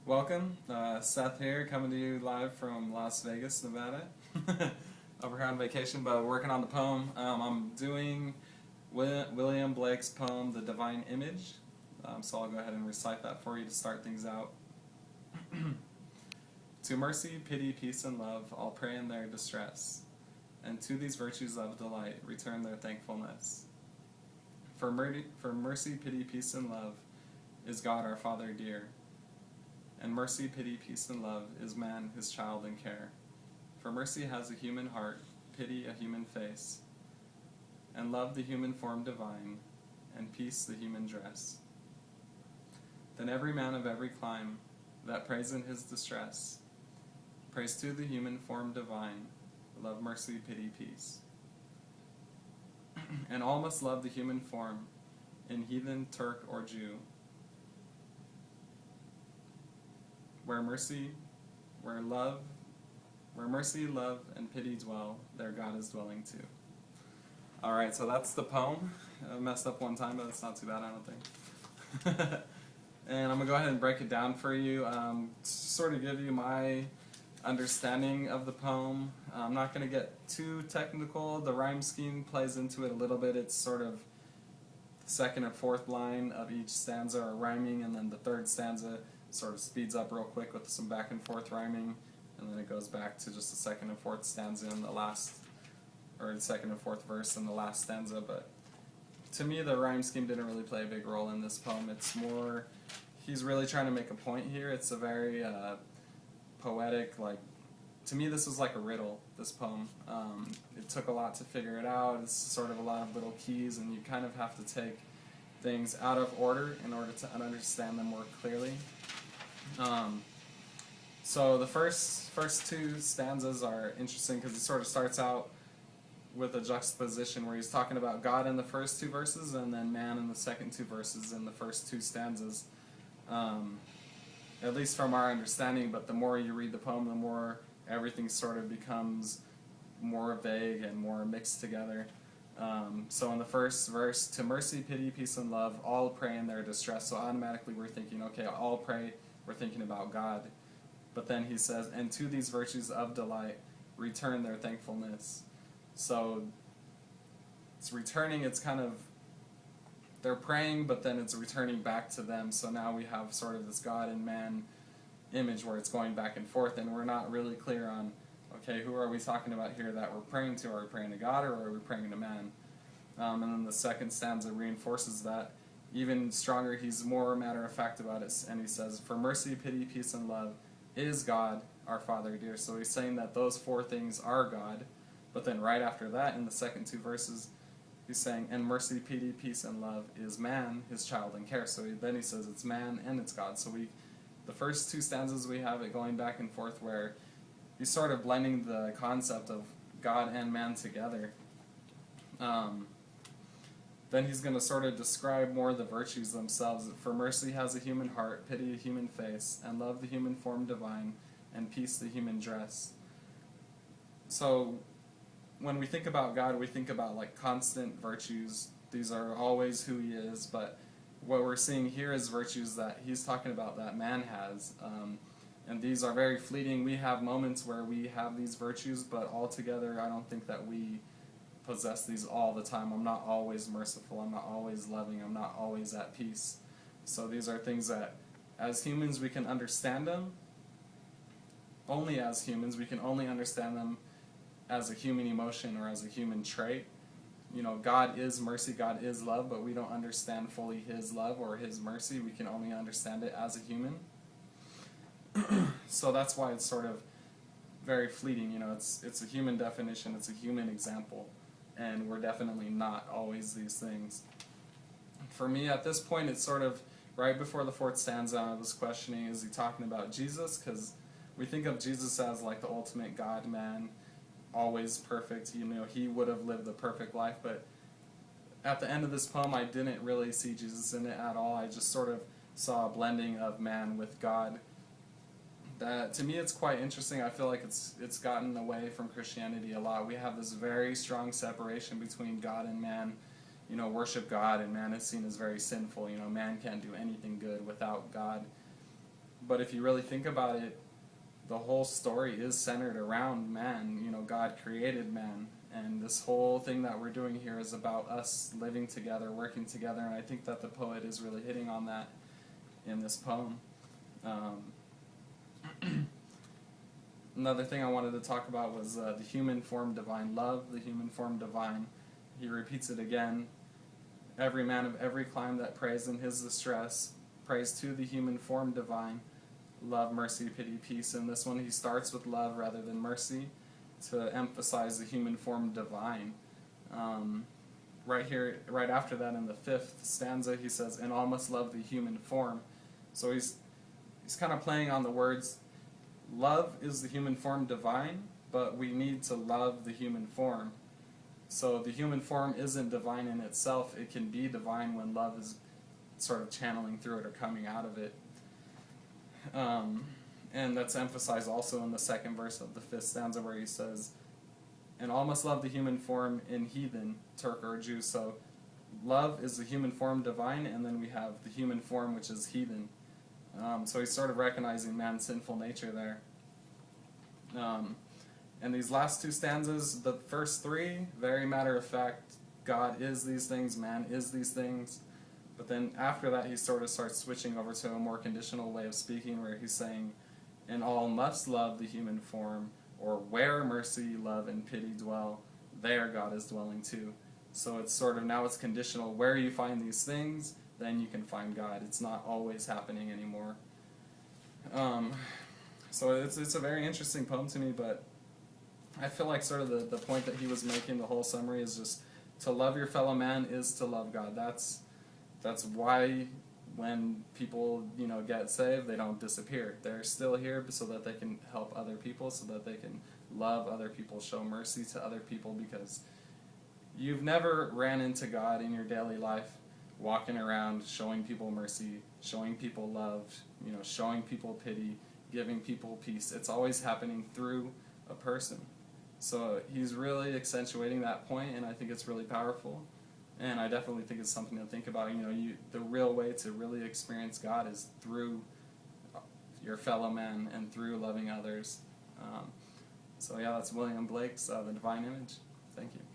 Welcome, Seth here, coming to you live from Las Vegas, Nevada. Over here on vacation, but working on the poem. I'm doing William Blake's poem, The Divine Image. So I'll go ahead and recite that for you to start things out. To mercy, pity, peace, and love, all pray in their distress, and to these virtues of delight return their thankfulness. For mercy, pity, peace, and love is God our Father dear, and mercy, pity, peace, and love is man, his child in care. For mercy has a human heart, pity a human face, and love the human form divine, and peace the human dress. Then every man of every clime that prays in his distress, prays to the human form divine, love, mercy, pity, peace. And all must love the human form, in heathen, Turk, or Jew, where mercy, love, and pity dwell, there God is dwelling too. Alright, so that's the poem. I messed up one time, but it's not too bad, I don't think. And I'm going to go ahead and break it down for you, to sort of give you my understanding of the poem. I'm not going to get too technical. The rhyme scheme plays into it a little bit. It's sort of the second and fourth line of each stanza are rhyming, and then the third stanza sort of speeds up real quick with some back and forth rhyming, and then it goes back to just the second and fourth stanza in the last, or the second and fourth verse in the last stanza. But to me, the rhyme scheme didn't really play a big role in this poem. It's more, he's really trying to make a point here. It's a very poetic, like, to me this was like a riddle, this poem. It took a lot to figure it out. It's sort of a lot of little keys, and you kind of have to take things out of order in order to understand them more clearly. So the first two stanzas are interesting because it sort of starts out with a juxtaposition where he's talking about God in the first two verses and then man in the second two verses in the first two stanzas. At least from our understanding, but the more you read the poem, the more everything sort of becomes more vague and more mixed together. So in the first verse, to mercy, pity, peace, and love, all pray in their distress. So automatically we're thinking, okay, all pray, we're thinking about God. But then he says, and to these virtues of delight, return their thankfulness. So it's returning, it's kind of, they're praying, but then it's returning back to them. So now we have sort of this God and man image where it's going back and forth, and we're not really clear on, okay, who are we talking about here that we're praying to? Are we praying to God, or are we praying to man? And then the second stanza reinforces that even stronger. He's more matter-of-fact about it, and he says, for mercy, pity, peace, and love is God, our Father dear. So he's saying that those four things are God, but then right after that, in the second two verses, he's saying, and mercy, pity, peace, and love is man, his child in care. So then he says it's man and it's God. So the first two stanzas we have it going back and forth where he's sort of blending the concept of God and man together. Then he's going to sort of describe more the virtues themselves. For mercy has a human heart, pity a human face, and love the human form divine, and peace the human dress. So when we think about God, we think about like constant virtues. These are always who he is, but what we're seeing here is virtues that he's talking about that man has. And these are very fleeting. We have moments where we have these virtues, but altogether I don't think that we possess these all the time. I'm not always merciful, I'm not always loving, I'm not always at peace. So these are things that as humans we can understand them. Only as humans, we can only understand them as a human emotion or as a human trait. You know, God is mercy, God is love, but we don't understand fully his love or his mercy. We can only understand it as a human. So that's why it's sort of very fleeting. You know, it's a human definition, it's a human example, and we're definitely not always these things. For me, at this point, it's sort of right before the fourth stanza. I was questioning, is he talking about Jesus? Because we think of Jesus as like the ultimate God-man, always perfect. You know, he would have lived the perfect life, but at the end of this poem, I didn't really see Jesus in it at all. I just sort of saw a blending of man with God. That, to me, it's quite interesting. I feel like it's gotten away from Christianity a lot. We have this very strong separation between God and man. You know, worship God, and man is seen as very sinful. You know, man can't do anything good without God. But if you really think about it, the whole story is centered around man. You know, God created man, and this whole thing that we're doing here is about us living together, working together, and I think that the poet is really hitting on that in this poem. Another thing I wanted to talk about was the human form divine love, the human form divine. He repeats it again. Every man of every clime that prays in his distress, prays to the human form divine, love, mercy, pity, peace. And this one he starts with love rather than mercy to emphasize the human form divine. Right here, right after that in the 5th stanza, he says, and all must love the human form. So he's kind of playing on the words. Love is the human form divine, but we need to love the human form. So the human form isn't divine in itself. It can be divine when love is sort of channeling through it or coming out of it. And that's emphasized also in the 2nd verse of the 5th stanza where he says, and all must love the human form in heathen, Turk or Jew. So love is the human form divine, and then we have the human form which is heathen. So he's sort of recognizing man's sinful nature there. And these last 2 stanzas, the first 3, very matter of fact, God is these things, man is these things. But then after that, he sort of starts switching over to a more conditional way of speaking where he's saying, and all must love the human form, or where mercy, love, and pity dwell, there God is dwelling too. So it's sort of, now it's conditional. Where you find these things, then you can find God. It's not always happening anymore. So it's a very interesting poem to me, but I feel like sort of the point that he was making, the whole summary, is just to love your fellow man is to love God. That's why when people, get saved, they don't disappear. They're still here so that they can help other people, so that they can love other people, show mercy to other people, because you've never ran into God in your daily life walking around showing people mercy, showing people love, showing people pity, giving people peace. It's always happening through a person. So he's really accentuating that point, and I think it's really powerful. And I definitely think it's something to think about. The real way to really experience God is through your fellow man and through loving others. So yeah, that's William Blake's The Divine Image. Thank you.